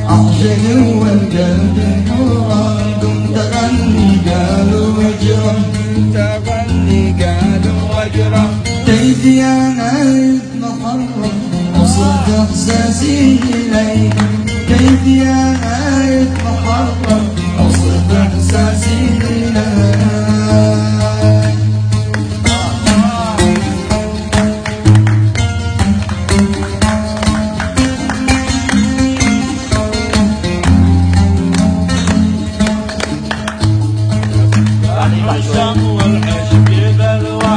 أحزن والقلب نورا كنت غني قالوا وجرا كيف يا نايف محرم وصلت إحساسي إليك كيف يا نايف محرم وصلت إحساسي إليك العشق والعشق بلوى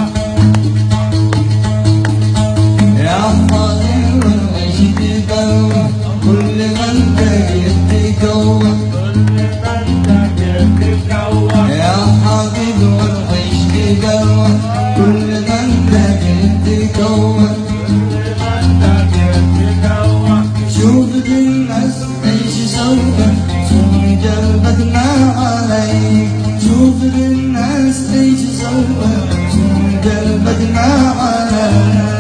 يا حاضر والعشق بلوى كل من تتكوى يا حاضر والعشق بلوى كل من تتكوى شوف بالناس ايش سوى سوي قلبك ما عليك شوف بالناس ايش سوى سوي قلبك ما عليك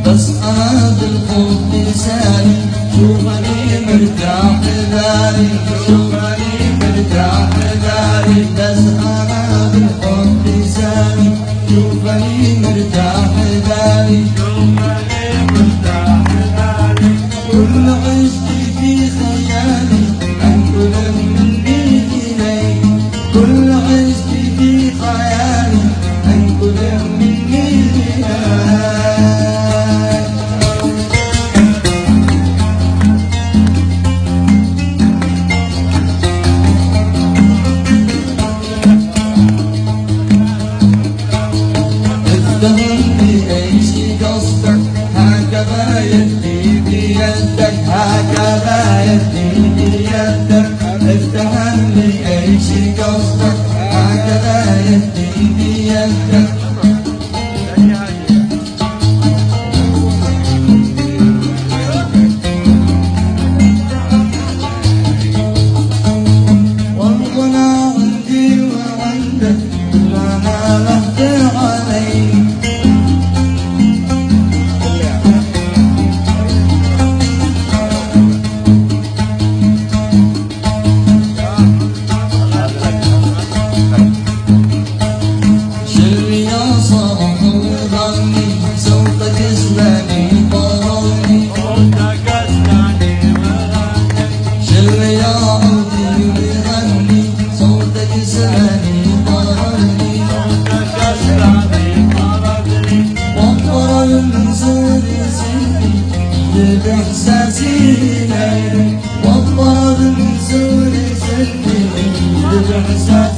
بس أنا بالحب لساني شوفني مرتاح لداري شوفني مرتاح لداري بس أنا بالحب لساني شوفني مرتاح لداري كل عشقي في خيالي أنقل مني إليك كل عشقي في خيالي أنقل مني إليك افتهمني ايش قصدك هكذا يدي بيدك هكذا يدي بيدك افتهمني ايش قصدك هكذا يدي بيدك والغنى عندي وعندك كلنا نهدي عليك شلي يا صاح وغني صوتك اسمعني طرني شلي يا عودي وغني صوتك اسمعني طرني وطر المنزل سني بإحساسي إليك وطر المنزل سني بإحساسي